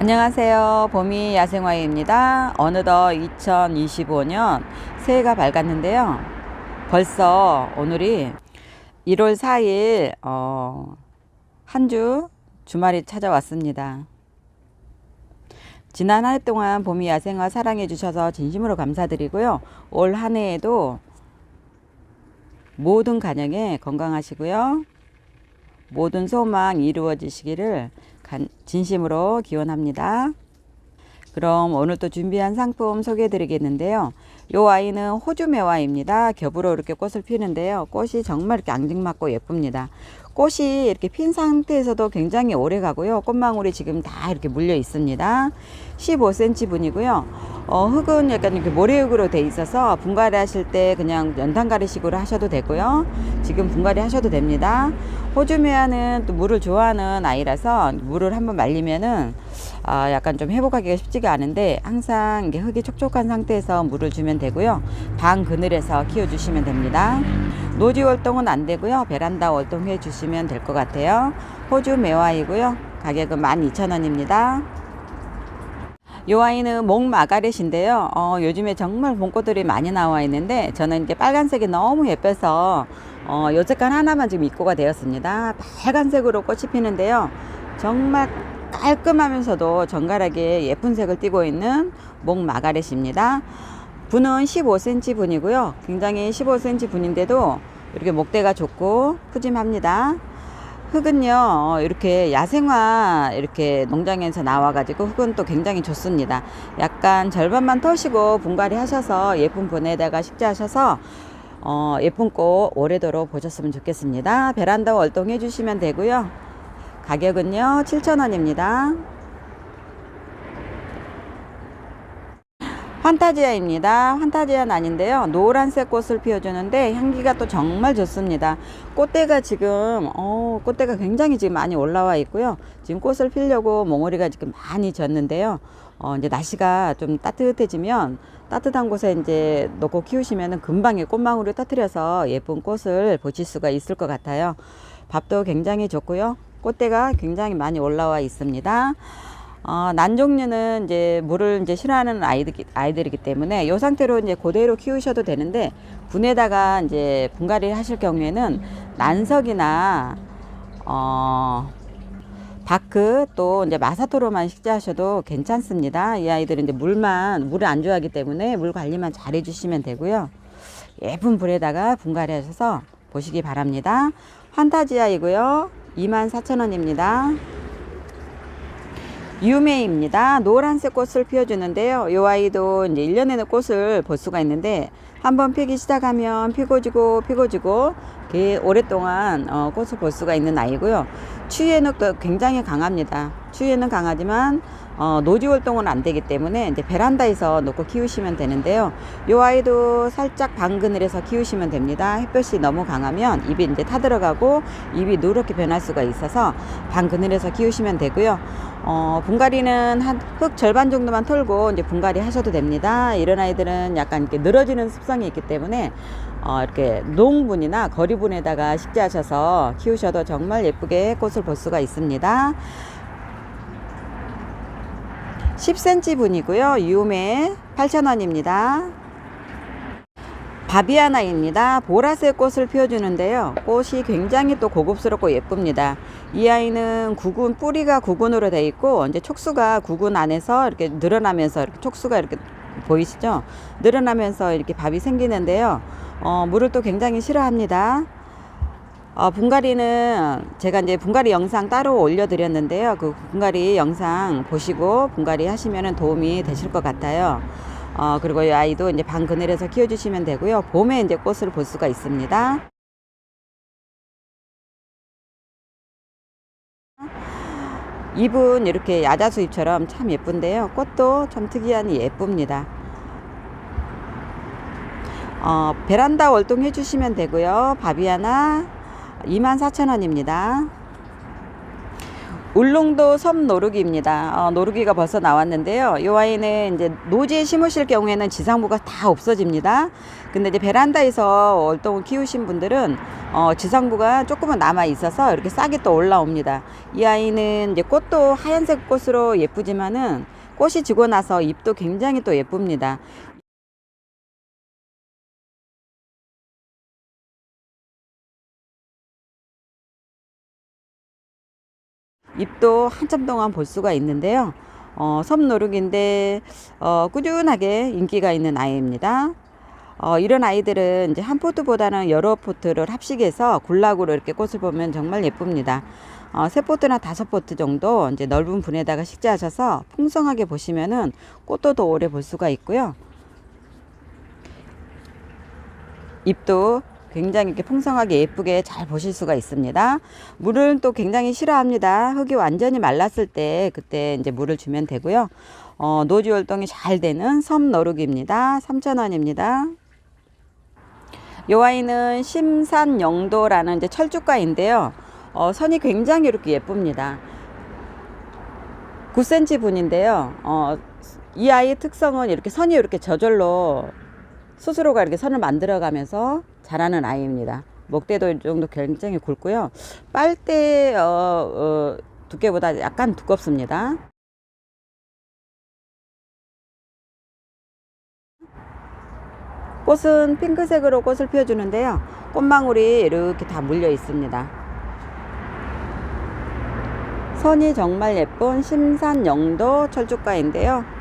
안녕하세요. 봄이 야생화입니다. 어느덧 2025년 새해가 밝았는데요. 벌써 오늘이 1월 4일 한 주 주말이 찾아왔습니다. 지난 한 해 동안 봄이 야생화 사랑해 주셔서 진심으로 감사드리고요. 올 한 해에도 모든 가정에 건강하시고요. 모든 소망 이루어지시기를 진심으로 기원합니다. 그럼 오늘 또 준비한 상품 소개해 드리겠는데요. 이 아이는 호주 매화입니다. 겹으로 이렇게 꽃을 피는데요. 꽃이 정말 이렇게 앙증맞고 예쁩니다. 꽃이 이렇게 핀 상태에서도 굉장히 오래 가고요. 꽃망울이 지금 다 이렇게 물려 있습니다. 15cm 분이고요. 흙은 약간 이렇게 모래흙으로 돼 있어서 분갈이 하실 때 그냥 연탄가리식으로 하셔도 되고요. 지금 분갈이 하셔도 됩니다. 호주 매화는 또 물을 좋아하는 아이라서 물을 한번 말리면은 약간 좀 회복하기가 쉽지가 않은데 항상 이게 흙이 촉촉한 상태에서 물을 주면 되고요. 방 그늘에서 키워주시면 됩니다. 노지 활동은 안 되고요. 베란다 활동해 주시면 될 것 같아요. 호주 매화이고요. 가격은 12,000원입니다. 이 아이는 목마가렛인데요. 요즘에 정말 봄꽃들이 많이 나와 있는데 저는 이제 빨간색이 너무 예뻐서 요 색깔 하나만 지금 입고가 되었습니다. 빨간색으로 꽃이 피는데요. 정말 깔끔하면서도 정갈하게 예쁜 색을 띠고 있는 목마가렛입니다. 분은 15cm 분이고요. 굉장히 15cm 분인데도 이렇게 목대가 좋고 푸짐합니다. 흙은요 이렇게 야생화 이렇게 농장에서 나와 가지고 흙은 또 굉장히 좋습니다. 약간 절반만 터시고 분갈이 하셔서 예쁜 분에다가 식재하셔서 예쁜 꽃 오래도록 보셨으면 좋겠습니다. 베란다 월동해 주시면 되고요. 가격은요 7,000원입니다. 환타지아입니다. 환타지아는 아닌데요. 노란색 꽃을 피워주는데 향기가 또 정말 좋습니다. 꽃대가 지금 꽃대가 굉장히 지금 많이 올라와 있고요. 지금 꽃을 피려고 몽우리가 지금 많이 졌는데요. 이제 날씨가 좀 따뜻해지면 따뜻한 곳에 이제 놓고 키우시면은 금방에 꽃망울을 터뜨려서 예쁜 꽃을 보실 수가 있을 것 같아요. 밥도 굉장히 좋고요. 꽃대가 굉장히 많이 올라와 있습니다. 난 종류는 이제 물을 이제 싫어하는 아이들이기 때문에 이 상태로 이제 그대로 키우셔도 되는데 분에다가 이제 분갈이 하실 경우에는 난석이나 바크 또 이제 마사토로만 식재하셔도 괜찮습니다. 이 아이들은 이제 물을 안 좋아하기 때문에 물 관리만 잘 해주시면 되고요. 예쁜 불에다가 분갈이 하셔서 보시기 바랍니다. 환타지아이고요. 24,000원입니다. 유메입니다. 노란색 꽃을 피워주는데요. 이 아이도 이제 1년에는 꽃을 볼 수가 있는데 한번 피기 시작하면 피고 지고 오랫동안 꽃을 볼 수가 있는 아이고요. 추위에는 또 굉장히 강합니다. 추위에는 강하지만 노지 활동은 안 되기 때문에 이제 베란다에서 놓고 키우시면 되는데요. 이 아이도 살짝 방 그늘에서 키우시면 됩니다. 햇볕이 너무 강하면 잎이 이제 타들어가고 잎이 누렇게 변할 수가 있어서 방 그늘에서 키우시면 되고요. 분갈이는 한 흙 절반 정도만 털고 이제 분갈이 하셔도 됩니다. 이런 아이들은 약간 이렇게 늘어지는 습성이 있기 때문에 이렇게 농분이나 거리분에다가 식재하셔서 키우셔도 정말 예쁘게 꽃을 볼 수가 있습니다. 10cm 분이고요. 유메 8,000원입니다. 바비아나입니다. 보라색 꽃을 피워주는데요. 꽃이 굉장히 또 고급스럽고 예쁩니다. 이 아이는 뿌리가 구근으로 되어 있고 이제 촉수가 구근 안에서 이렇게 늘어나면서 이렇게 촉수가 이렇게 보이시죠? 늘어나면서 이렇게 밥이 생기는데요. 물을 또 굉장히 싫어합니다. 분갈이는 제가 이제 분갈이 영상 따로 올려드렸는데요. 그 분갈이 영상 보시고 분갈이 하시면 도움이 되실 것 같아요. 그리고 이 아이도 이제 방 그늘에서 키워주시면 되고요. 봄에 이제 꽃을 볼 수가 있습니다. 잎은 이렇게 야자수 잎처럼 참 예쁜데요. 꽃도 참 특이하니 예쁩니다. 베란다 월동 해주시면 되고요. 바비아나 24,000원입니다. 울릉도 섬노루기입니다. 노루기가 벌써 나왔는데요. 이 아이는 이제 노지에 심으실 경우에는 지상부가 다 없어집니다. 근데 이제 베란다에서 월동을 키우신 분들은 지상부가 조금은 남아 있어서 이렇게 싹이 또 올라옵니다. 이 아이는 이제 꽃도 하얀색 꽃으로 예쁘지만은 꽃이 지고 나서 잎도 굉장히 또 예쁩니다. 잎도 한참 동안 볼 수가 있는데요. 섬노루기인데 꾸준하게 인기가 있는 아이입니다. 이런 아이들은 이제 한 포트보다는 여러 포트를 합식해서 군락으로 이렇게 꽃을 보면 정말 예쁩니다. 세 포트나 다섯 포트 정도 이제 넓은 분에다가 식재하셔서 풍성하게 보시면은 꽃도 더 오래 볼 수가 있고요. 잎도 굉장히 이렇게 풍성하게 예쁘게 잘 보실 수가 있습니다. 물을 또 굉장히 싫어합니다. 흙이 완전히 말랐을 때 그때 이제 물을 주면 되고요. 노지 활동이 잘 되는 섬노루기입니다. 3,000원입니다. 요 아이는 심산영도라는 이제 철쭉가인데요. 선이 굉장히 이렇게 예쁩니다. 9cm 분인데요. 이 아이의 특성은 이렇게 선이 이렇게 저절로 스스로가 이렇게 선을 만들어 가면서 자라는 아이입니다. 목대도 이 정도 굉장히 굵고요. 빨대 두께보다 약간 두껍습니다. 꽃은 핑크색으로 꽃을 피워주는데요. 꽃망울이 이렇게 다 물려 있습니다. 선이 정말 예쁜 심산영도 철쭉가인데요.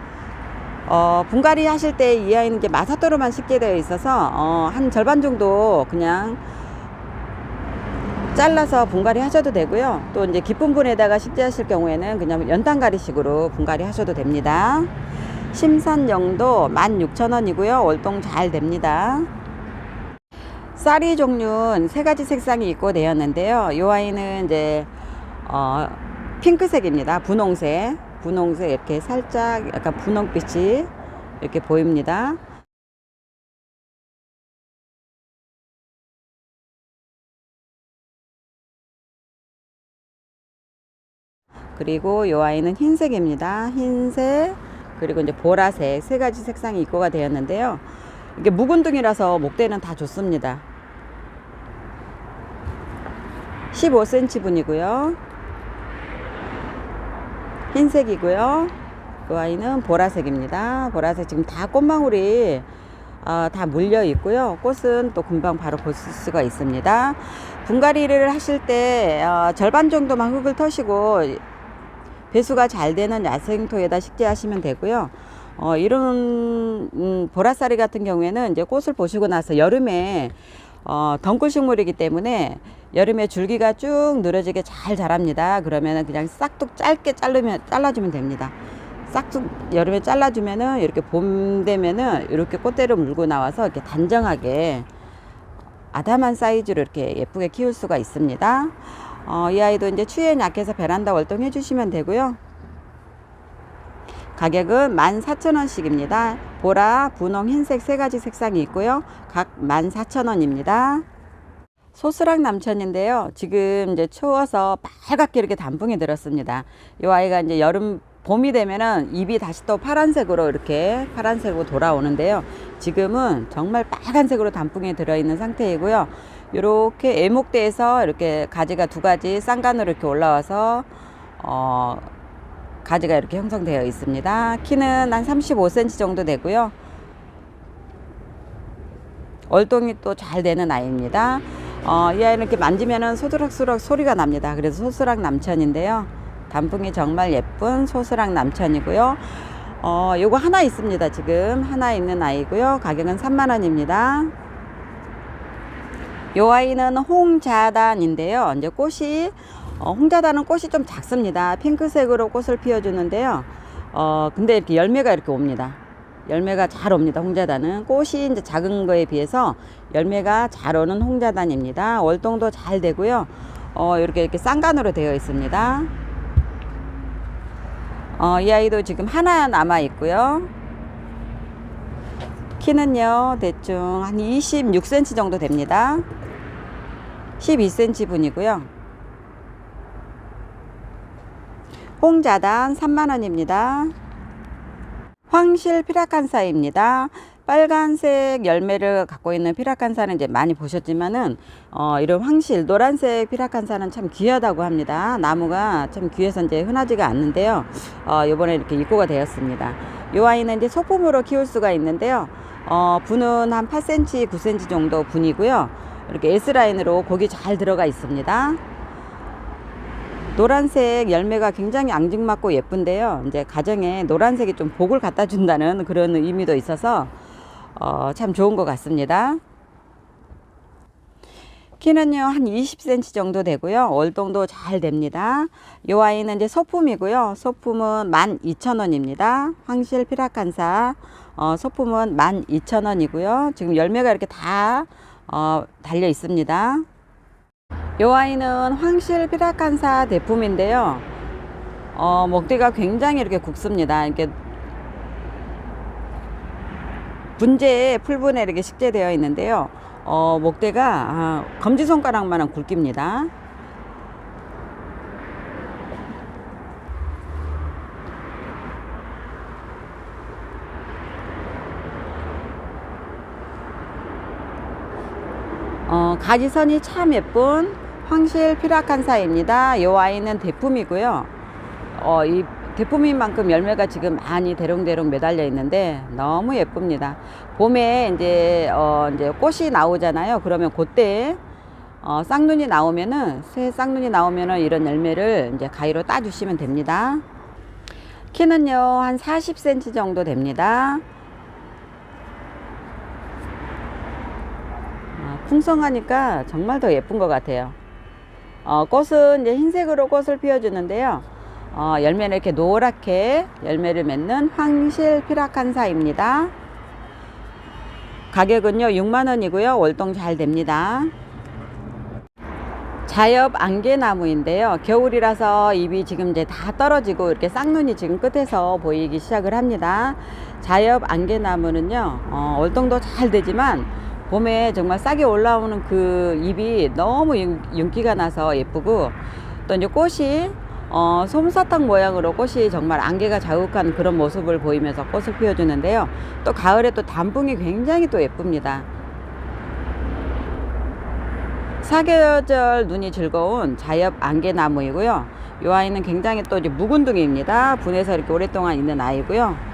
분갈이 하실 때 이 아이는 이제 마사토로만 식재되어 있어서 한 절반 정도 그냥 잘라서 분갈이 하셔도 되고요. 또 이제 깊은 분에다가 식재하실 경우에는 그냥 연탄가리식으로 분갈이 하셔도 됩니다. 심산영도 16,000원이고요. 월동 잘 됩니다. 쌀이 종류는 세 가지 색상이 있고 되었는데요. 이 아이는 이제 핑크색입니다. 분홍색 이렇게 살짝 약간 분홍빛이 이렇게 보입니다. 그리고 이 아이는 흰색입니다. 흰색 그리고 이제 보라색 세 가지 색상이 입고가 되었는데요. 이게 묵은둥이라서 목대는 다 좋습니다. 15cm 분이고요. 흰색이고요. 이 아이는 보라색입니다. 보라색 지금 다 꽃망울이 다 물려 있고요. 꽃은 또 금방 바로 볼 수가 있습니다. 분갈이를 하실 때 절반 정도만 흙을 터시고 배수가 잘 되는 야생토에다 식재하시면 되고요. 이런 보라쌀이 같은 경우에는 이제 꽃을 보시고 나서 여름에 덩굴식물이기 때문에 여름에 줄기가 쭉 늘어지게 잘 자랍니다. 그러면 그냥 싹둑 짧게 잘라주면 됩니다. 싹둑 여름에 잘라주면은 이렇게 봄 되면은 이렇게 꽃대를 물고 나와서 이렇게 단정하게 아담한 사이즈로 이렇게 예쁘게 키울 수가 있습니다. 이 아이도 이제 추위에 약해서 베란다 월동해 주시면 되고요. 가격은 14,000원씩입니다. 보라, 분홍, 흰색 세 가지 색상이 있고요. 각 14,000원입니다. 소스랑 남천인데요. 지금 이제 추워서 빨갛게 이렇게 단풍이 들었습니다. 이 아이가 이제 봄이 되면은 잎이 다시 또 파란색으로 이렇게 파란색으로 돌아오는데요. 지금은 정말 빨간색으로 단풍이 들어있는 상태이고요. 이렇게 애목대에서 이렇게 가지가 두 가지 쌍간으로 이렇게 올라와서 가지가 이렇게 형성되어 있습니다. 키는 한 35cm 정도 되고요. 월동이 또 잘 되는 아이입니다. 이 아이는 이렇게 만지면은 소드락소락 소리가 납니다. 그래서 소스랑 남천인데요. 단풍이 정말 예쁜 소스랑 남천이고요. 요거 하나 있습니다. 지금 하나 있는 아이고요. 가격은 30,000원입니다. 요 아이는 홍자단인데요. 이제 꽃이 홍자단은 꽃이 좀 작습니다. 핑크색으로 꽃을 피워주는데요. 근데 이렇게 열매가 이렇게 옵니다. 열매가 잘 옵니다. 홍자단은 꽃이 이제 작은 거에 비해서 열매가 잘 오는 홍자단입니다. 월동도 잘 되고요. 이렇게 쌍간으로 되어 있습니다. 이 아이도 지금 하나 남아 있고요. 키는요 대충 한 26cm 정도 됩니다. 12cm 분이고요. 뽕자단 3만원입니다. 황실 피라칸사입니다. 빨간색 열매를 갖고 있는 피라칸사는 이제 많이 보셨지만은 이런 황실 노란색 피라칸사는 참 귀하다고 합니다. 나무가 참 귀해서 이제 흔하지가 않는데요. 요번에 이렇게 입고가 되었습니다. 이 아이는 이제 소품으로 키울 수가 있는데요. 분은 한 8cm, 9cm 정도 분이고요. 이렇게 S라인으로 곡이 잘 들어가 있습니다. 노란색 열매가 굉장히 앙증맞고 예쁜데요. 이제 가정에 노란색이 좀 복을 갖다 준다는 그런 의미도 있어서 참 좋은 것 같습니다. 키는요 한 20cm 정도 되고요. 월동도 잘 됩니다. 이 아이는 이제 소품이고요. 소품은 12,000원입니다. 황실 피라칸사 소품은 12,000원이고요. 지금 열매가 이렇게 다 달려 있습니다. 이 아이는 황실 피라칸사 대품인데요. 목대가 굉장히 이렇게 굵습니다. 이렇게 분재에 풀분에 이렇게 식재되어 있는데요. 목대가 검지손가락만한 굵기입니다. 가지선이 참 예쁜 황실 피라칸사입니다. 이 아이는 대품이고요. 이 대품인 만큼 열매가 지금 많이 대롱대롱 매달려 있는데 너무 예쁩니다. 봄에 이제 꽃이 나오잖아요. 그러면 그때 쌍눈이 나오면은 새 쌍눈이 나오면은 이런 열매를 이제 가위로 따 주시면 됩니다. 키는요 한 40cm 정도 됩니다. 풍성하니까 정말 더 예쁜 것 같아요. 꽃은 이제 흰색으로 꽃을 피워주는데요. 열매는 이렇게 노랗게 열매를 맺는 황실 피라칸사입니다. 가격은요 6만원이고요. 월동 잘 됩니다. 자엽 안개나무인데요. 겨울이라서 잎이 지금 이제 다 떨어지고 이렇게 쌍눈이 지금 끝에서 보이기 시작을 합니다. 자엽 안개나무는요 월동도 잘 되지만 봄에 정말 싹이 올라오는 그 잎이 너무 윤기가 나서 예쁘고 또 이제 꽃이 솜사탕 모양으로 꽃이 정말 안개가 자욱한 그런 모습을 보이면서 꽃을 피워주는데요. 또 가을에 또 단풍이 굉장히 또 예쁩니다. 사계절 눈이 즐거운 자엽 안개나무이고요. 이 아이는 굉장히 또 이제 묵은둥이입니다. 분해서 이렇게 오랫동안 있는 아이고요.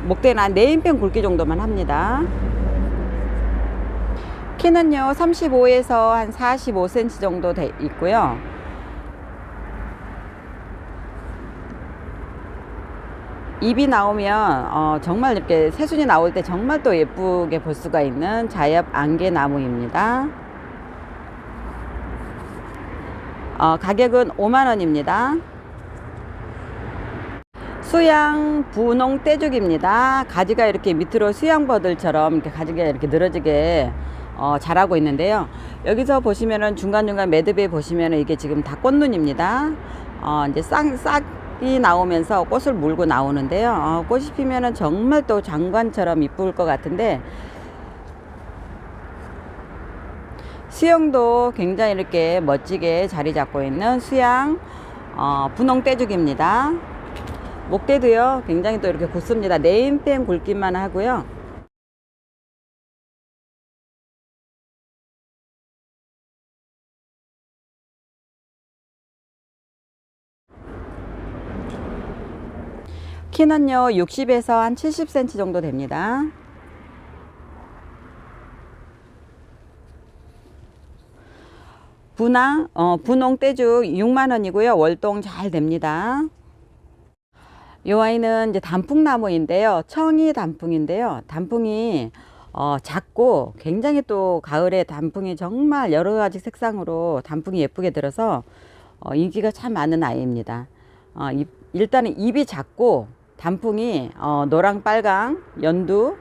목대는 한 4인평 굵기 정도만 합니다. 키는요 35에서 한 45cm 정도 돼 있고요. 잎이 나오면 정말 이렇게 새순이 나올 때 정말 또 예쁘게 볼 수가 있는 자엽 안개나무입니다. 가격은 5만원입니다. 수양 분홍 떼죽입니다. 가지가 이렇게 밑으로 수양버들처럼 이렇게 가지가 이렇게 늘어지게 자라고 있는데요. 여기서 보시면은 중간중간 매듭에 보시면은 이게 지금 다 꽃눈입니다. 이제 싹이 나오면서 꽃을 물고 나오는데요. 꽃이 피면은 정말 또 장관처럼 이쁠 것 같은데 수영도 굉장히 이렇게 멋지게 자리 잡고 있는 수양 분홍 떼죽입니다. 목대도요 굉장히 또 이렇게 굵습니다. 네임펜 굵기만 하고요. 키는요 60에서 한 70cm 정도 됩니다. 분홍 떼죽 6만원이고요. 월동 잘 됩니다. 이 아이는 이제 단풍나무인데요. 청이 단풍인데요. 단풍이 작고 굉장히 또 가을에 단풍이 정말 여러 가지 색상으로 단풍이 예쁘게 들어서 인기가 참 많은 아이입니다. 일단은 잎이 작고 단풍이 노랑, 빨강, 연두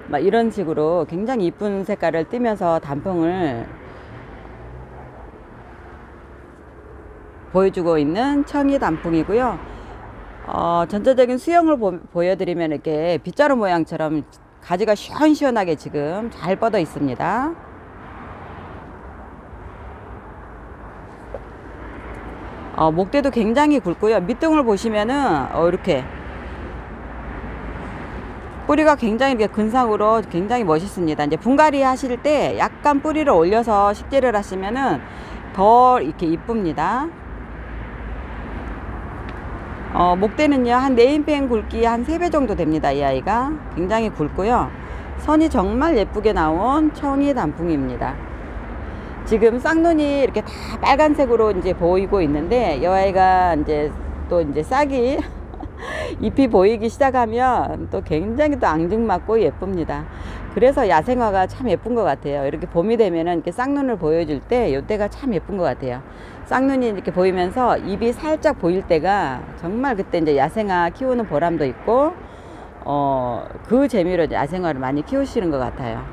막 이런 식으로 굉장히 이쁜 색깔을 띠면서 단풍을 보여주고 있는 청이 단풍이고요. 전체적인 수영을 보여드리면 이렇게 빗자루 모양처럼 가지가 시원시원하게 지금 잘 뻗어 있습니다. 목대도 굉장히 굵고요. 밑둥을 보시면은 이렇게 뿌리가 굉장히 이렇게 근상으로 굉장히 멋있습니다. 이제 분갈이 하실 때 약간 뿌리를 올려서 식재를 하시면은 더 이렇게 이쁩니다. 목대는요 한 네임펜 굵기 한 3배 정도 됩니다. 이 아이가 굉장히 굵고요. 선이 정말 예쁘게 나온 청이 단풍입니다. 지금 쌍눈이 이렇게 다 빨간색으로 이제 보이고 있는데 이 아이가 이제 또 이제 싹이 잎이 보이기 시작하면 또 굉장히 또 앙증맞고 예쁩니다. 그래서 야생화가 참 예쁜 것 같아요. 이렇게 봄이 되면은 이렇게 쌍눈을 보여줄 때 이때가 참 예쁜 것 같아요. 쌍눈이 이렇게 보이면서 잎이 살짝 보일 때가 정말 그때 이제 야생화 키우는 보람도 있고 그 재미로 야생화를 많이 키우시는 것 같아요.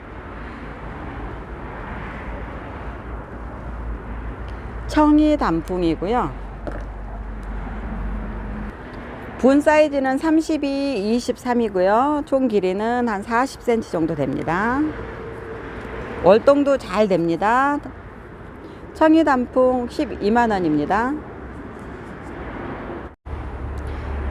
청이 단풍이고요. 분 사이즈는 32, 23이고요. 총 길이는 한 40cm 정도 됩니다. 월동도 잘 됩니다. 청이 단풍 12만원입니다.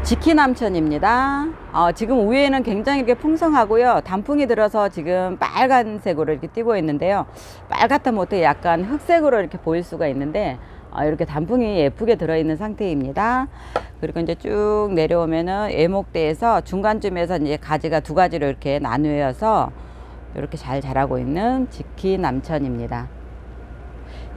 지키남천입니다. 지금 위에는 굉장히 이렇게 풍성하고요. 단풍이 들어서 지금 빨간색으로 이렇게 띄고 있는데요. 빨갛다 못해 약간 흑색으로 이렇게 보일 수가 있는데 이렇게 단풍이 예쁘게 들어있는 상태입니다. 그리고 이제 쭉 내려오면은 애목대에서 중간쯤에서 이제 가지가 2가지로 이렇게 나누어서 이렇게 잘 자라고 있는 지키남천입니다.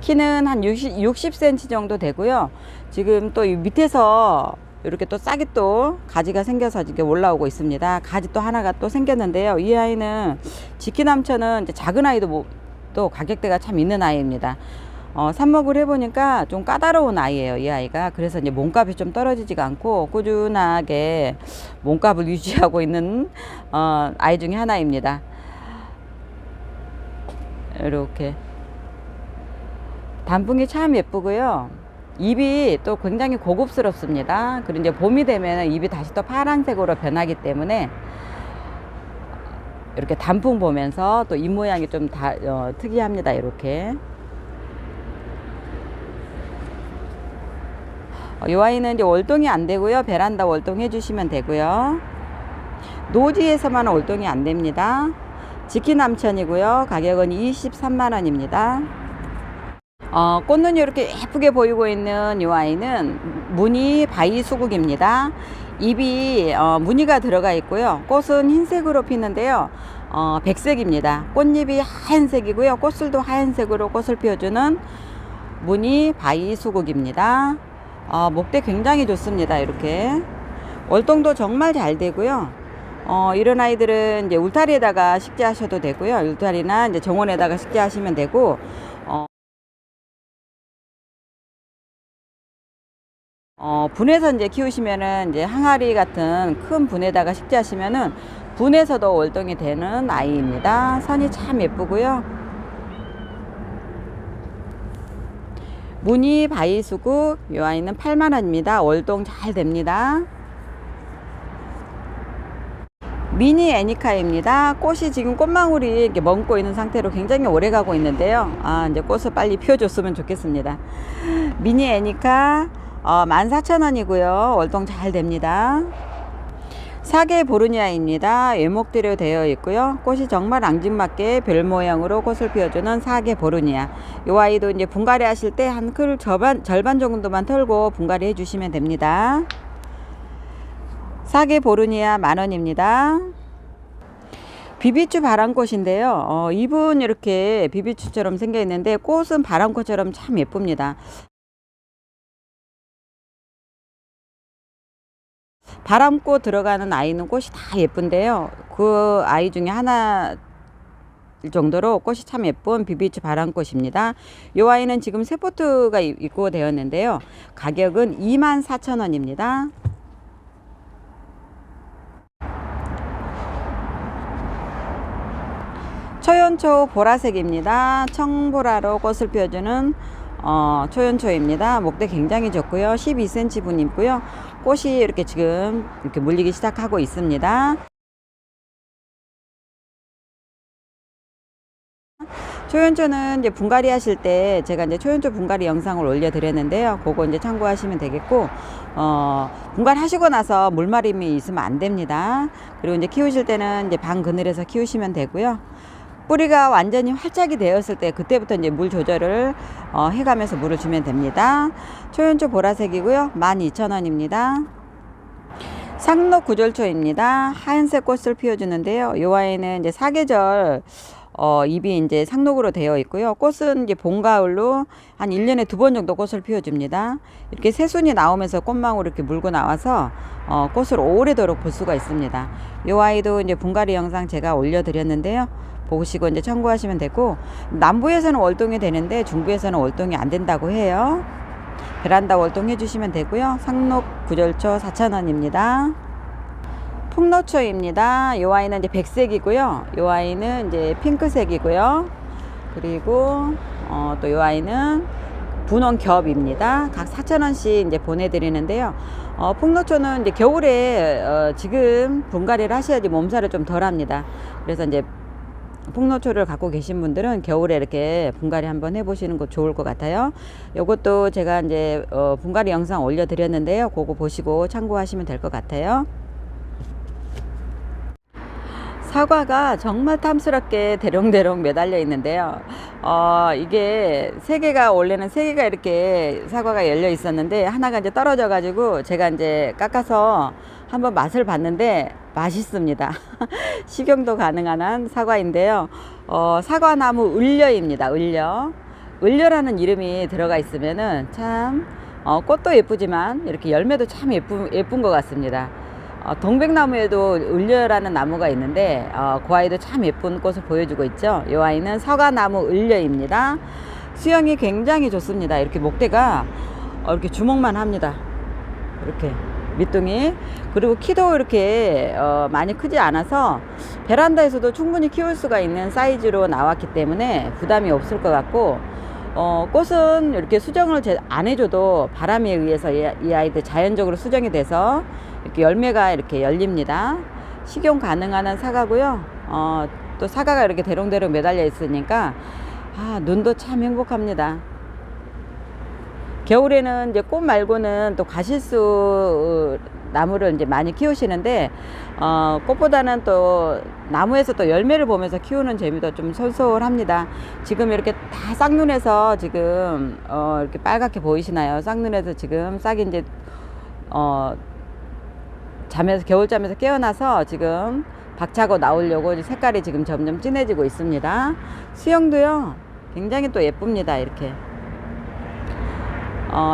키는 한 60cm 정도 되고요. 지금 또 밑에서 이렇게 또 싹이 또 가지가 생겨서 이렇게 올라오고 있습니다. 가지 또 하나가 또 생겼는데요. 이 아이는 지키남천은 이제 작은 아이도 또 가격대가 참 있는 아이입니다. 삽목을 해보니까 좀 까다로운 아이예요, 이 아이가. 그래서 이제 몸값이 좀 떨어지지가 않고 꾸준하게 몸값을 유지하고 있는 아이 중에 하나입니다. 이렇게 단풍이 참 예쁘고요. 잎이 또 굉장히 고급스럽습니다. 그리고 이제 봄이 되면 잎이 다시 또 파란색으로 변하기 때문에 이렇게 단풍 보면서 또 잎 모양이 좀 특이합니다. 이렇게. 이 아이는 이제 월동이 안 되고요. 베란다 월동 해주시면 되고요. 노지에서만 월동이 안 됩니다. 지키남천이고요. 가격은 23만원입니다. 꽃눈이 이렇게 예쁘게 보이고 있는 이 아이는 무늬 바위수국입니다. 잎이 무늬가 들어가 있고요. 꽃은 흰색으로 피는데요. 백색입니다. 꽃잎이 하얀색이고요. 꽃술도 하얀색으로 꽃을 피워주는 무늬 바위수국입니다. 목대 굉장히 좋습니다. 이렇게 월동도 정말 잘 되고요. 이런 아이들은 이제 울타리에다가 식재하셔도 되고요. 울타리나 이제 정원에다가 식재하시면 되고, 분에서 이제 키우시면은 이제 항아리 같은 큰 분에다가 식재하시면은 분에서도 월동이 되는 아이입니다. 선이 참 예쁘고요. 무늬 바위수국 이 아이는 8만원입니다. 월동 잘 됩니다. 미니 애니카입니다. 꽃이 지금 꽃망울이 이렇게 멈고 있는 상태로 굉장히 오래 가고 있는데요. 이제 꽃을 빨리 피워줬으면 좋겠습니다. 미니 애니카 14,000원이고요. 월동 잘 됩니다. 사계 보르니아입니다. 외목대로 되어 있고요. 꽃이 정말 앙증맞게 별 모양으로 꽃을 피워주는 사계 보르니아. 이 아이도 이제 분갈이 하실 때 한 클 절반 정도만 털고 분갈이 해주시면 됩니다. 사계 보르니아 만원입니다. 비비추 바람꽃인데요. 잎은 이렇게 비비추처럼 생겨 있는데 꽃은 바람꽃처럼 참 예쁩니다. 바람꽃 들어가는 아이는 꽃이 다 예쁜데요. 그 아이 중에 하나 정도로 꽃이 참 예쁜 비비추 바람꽃입니다. 이 아이는 지금 새 포트가 입고 되었는데요. 가격은 24,000원입니다. 초연초 보라색입니다. 청보라로 꽃을 피워주는 초연초입니다. 목대 굉장히 좋고요. 12cm 분 있고요. 꽃이 이렇게 지금 이렇게 물리기 시작하고 있습니다. 초연초는 이제 분갈이 하실 때 제가 이제 초연초 분갈이 영상을 올려드렸는데요. 그거 이제 참고하시면 되겠고, 분갈이 하시고 나서 물마름이 있으면 안 됩니다. 그리고 이제 키우실 때는 이제 방 그늘에서 키우시면 되고요. 뿌리가 완전히 활짝이 되었을 때 그때부터 이제 물 조절을 해가면서 물을 주면 됩니다. 초연초 보라색이고요. 12,000원입니다. 상록 구절초입니다. 하얀색 꽃을 피워주는데요. 이 아이는 이제 사계절 잎이 이제 상록으로 되어 있고요. 꽃은 이제 봄, 가을로 한 1년에 2번 정도 꽃을 피워줍니다. 이렇게 새순이 나오면서 꽃망울 이렇게 물고 나와서 꽃을 오래도록 볼 수가 있습니다. 이 아이도 이제 분갈이 영상 제가 올려드렸는데요. 보시고 이제 참고하시면 되고, 남부에서는 월동이 되는데 중부에서는 월동이 안 된다고 해요. 베란다 월동 해주시면 되고요. 상록 구절초 4,000원입니다. 풍노초입니다. 이 아이는 이제 백색이고요. 이 아이는 이제 핑크색이고요. 그리고 또 이 아이는 분홍 겹입니다. 각 4,000원씩 이제 보내드리는데요. 풍노초는 이제 겨울에 지금 분갈이를 하셔야지 몸살을 좀 덜합니다. 그래서 이제 풍노초를 갖고 계신 분들은 겨울에 이렇게 분갈이 한번 해보시는 거 좋을 것 같아요. 요것도 제가 이제 분갈이 영상 올려드렸는데요. 그거 보시고 참고하시면 될 것 같아요. 사과가 정말 탐스럽게 대롱대롱 매달려 있는데요. 이게 원래는 세 개가 이렇게 사과가 열려 있었는데 하나가 이제 떨어져 가지고 제가 이제 깎아서 한번 맛을 봤는데 맛있습니다. 식용도 가능한 사과인데요. 사과나무 을려입니다. 을려라는 이름이 들어가 있으면은 참 꽃도 예쁘지만 이렇게 열매도 참 예쁜 것 같습니다. 동백나무에도 을려라는 나무가 있는데 그 아이도 참 예쁜 꽃을 보여주고 있죠. 이 아이는 사과나무 을려입니다. 수영이 굉장히 좋습니다. 이렇게 목대가 이렇게 주먹만 합니다. 이렇게 밑둥이. 그리고 키도 이렇게 많이 크지 않아서 베란다에서도 충분히 키울 수가 있는 사이즈로 나왔기 때문에 부담이 없을 것 같고, 꽃은 이렇게 수정을 안 해줘도 바람에 의해서 이 아이들 자연적으로 수정이 돼서 이렇게 열매가 이렇게 열립니다. 식용 가능한 사과고요. 또 사과가 이렇게 대롱대롱 매달려 있으니까 눈도 참 행복합니다. 겨울에는 이제 꽃 말고는 또 가실수 나무를 이제 많이 키우시는데 꽃보다는 또 나무에서 또 열매를 보면서 키우는 재미도 좀 솔솔합니다. 지금 이렇게 다 쌍눈에서 지금 이렇게 빨갛게 보이시나요? 쌍눈에서 지금 싹이 이제 겨울잠에서 깨어나서 지금 박차고 나오려고 색깔이 지금 점점 진해지고 있습니다. 수영도요 굉장히 또 예쁩니다. 이렇게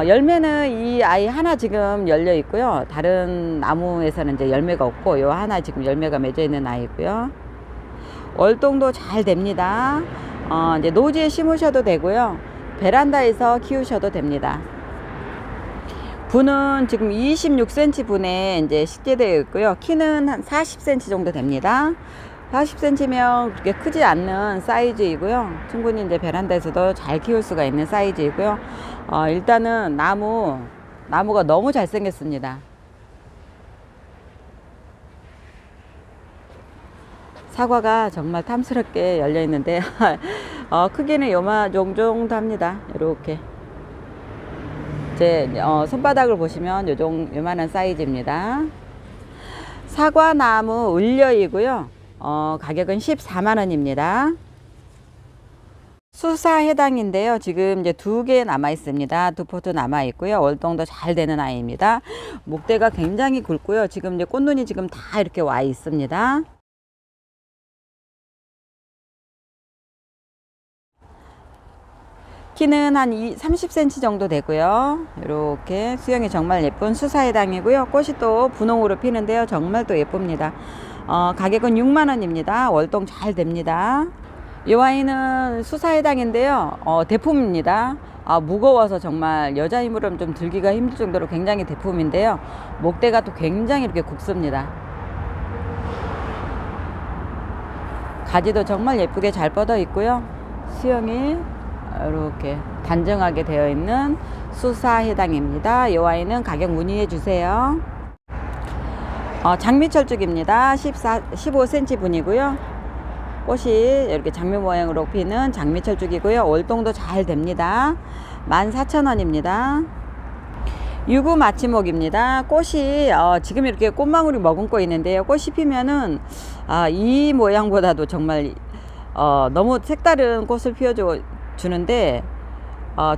열매는 이 아이 하나 지금 열려 있고요. 다른 나무에서는 이제 열매가 없고 요 하나 지금 열매가 맺어 있는 아이고요. 월동도 잘 됩니다. 이제 노지에 심으셔도 되고요. 베란다에서 키우셔도 됩니다. 분은 지금 26cm 분에 이제 식재되어 있고요. 키는 한 40cm 정도 됩니다. 40cm면 그렇게 크지 않는 사이즈이고요. 충분히 이제 베란다에서도 잘 키울 수가 있는 사이즈이고요. 일단은 나무가 너무 잘생겼습니다. 사과가 정말 탐스럽게 열려 있는데 크기는 요만 정도 합니다. 이렇게 제 손바닥을 보시면 요만한 사이즈입니다. 사과나무 을려이고요. 가격은 14만원입니다. 수사 해당인데요. 지금 이제 2개 남아 있습니다. 2포트 남아 있고요. 월동도 잘 되는 아이입니다. 목대가 굉장히 굵고요. 지금 이제 꽃눈이 지금 다 이렇게 와 있습니다. 키는 한 30cm 정도 되고요. 이렇게 수영이 정말 예쁜 수사해당이고요. 꽃이 또 분홍으로 피는데요. 정말 또 예쁩니다. 가격은 6만원입니다. 월동 잘 됩니다. 이 아이는 수사해당인데요. 대품입니다. 무거워서 정말 여자 힘으로는 좀 들기가 힘들 정도로 굉장히 대품인데요. 목대가 또 굉장히 이렇게 굵습니다. 가지도 정말 예쁘게 잘 뻗어 있고요. 수영이 이렇게 단정하게 되어 있는 수사해당입니다. 이 아이는 가격 문의해 주세요. 장미철쭉입니다. 15cm 분이고요. 꽃이 이렇게 장미 모양으로 피는 장미철쭉이고요. 월동도 잘 됩니다. 14,000원입니다. 유구 마치목입니다. 꽃이 지금 이렇게 꽃망울이 머금고 있는데요. 꽃이 피면은 이 모양보다도 정말 너무 색다른 꽃을 피워주는데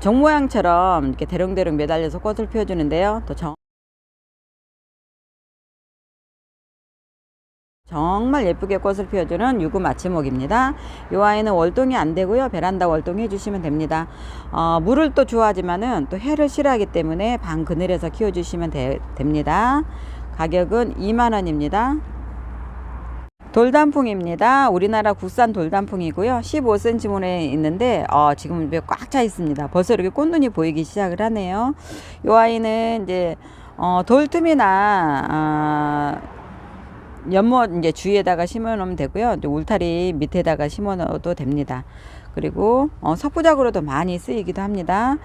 정 모양처럼 이렇게 대롱대롱 매달려서 꽃을 피워주는데요. 또 정말 예쁘게 꽃을 피워주는 유구 마치목입니다. 이 아이는 월동이 안 되고요. 베란다 월동 해주시면 됩니다. 물을 또 좋아하지만은 또 해를 싫어하기 때문에 방 그늘에서 키워주시면 됩니다. 가격은 2만원입니다. 돌단풍입니다. 우리나라 국산 돌단풍이고요. 15cm문에 있는데 지금 꽉 차 있습니다. 벌써 이렇게 꽃눈이 보이기 시작을 하네요. 이 아이는 이제 돌틈이나 연못 이제 주위에다가 심어 놓으면 되고요. 울타리 밑에다가 심어 놓어도 됩니다. 그리고 석부작으로도 많이 쓰이기도 합니다.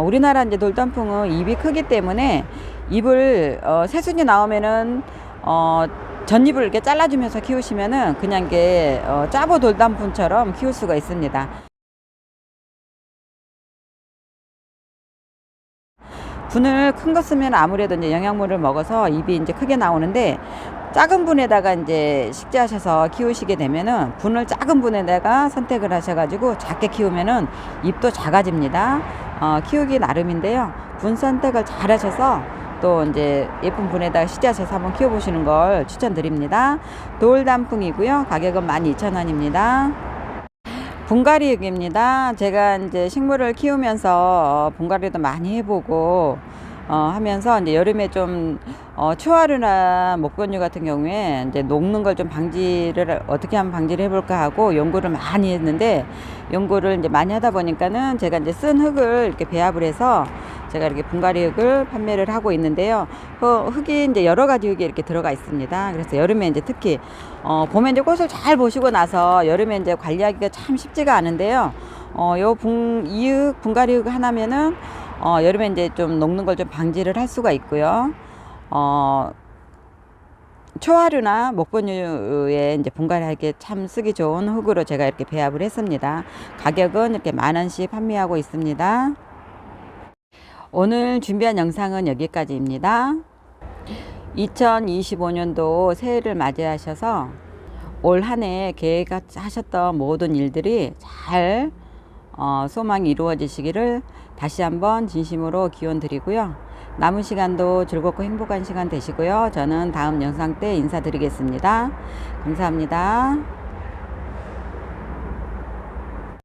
우리나라 이제 돌단풍은 잎이 크기 때문에 잎을 새순이 나오면은 전잎을 이렇게 잘라주면서 키우시면은 그냥 이게 짜보 돌단풍처럼 키울 수가 있습니다. 분을 큰 거 쓰면 아무래도 이제 영양분을 먹어서 잎이 이제 크게 나오는데, 작은 분에다가 이제 식재하셔서 키우시게 되면은 분을 작은 분에다가 선택을 하셔가지고 작게 키우면은 잎도 작아집니다. 키우기 나름인데요. 분 선택을 잘 하셔서 또 이제 예쁜 분에다가 식재하셔서 한번 키워보시는 걸 추천드립니다. 돌단풍이고요. 가격은 12,000원입니다. 분갈이육입니다. 제가 이제 식물을 키우면서 분갈이도 많이 해보고 하면서 이제 여름에 좀 초하루나 목건류 같은 경우에 이제 녹는 걸 좀 방지를 어떻게 하면 방지를 해볼까 하고 연구를 많이 했는데, 연구를 이제 많이 하다 보니까는 제가 이제 쓴 흙을 이렇게 배합을 해서 제가 이렇게 분갈이 흙을 판매를 하고 있는데요. 흙이 이제 여러 가지 흙이 이렇게 들어가 있습니다. 그래서 여름에 이제 특히 봄에 이제 꽃을 잘 보시고 나서 여름에 이제 관리하기가 참 쉽지가 않은데요. 이 흙 분갈이 흙 하나면은 여름에 이제 좀 녹는 걸 좀 방지를 할 수가 있고요. 초하류나 목본류에 이제 분갈이하기에 참 쓰기 좋은 흙으로 제가 이렇게 배합을 했습니다. 가격은 이렇게 10,000원씩 판매하고 있습니다. 오늘 준비한 영상은 여기까지입니다. 2025년도 새해를 맞이하셔서 올 한 해 계획하셨던 모든 일들이 잘 소망이 이루어지시기를 다시 한번 진심으로 기원 드리고요. 남은 시간도 즐겁고 행복한 시간 되시고요. 저는 다음 영상 때 인사드리겠습니다. 감사합니다.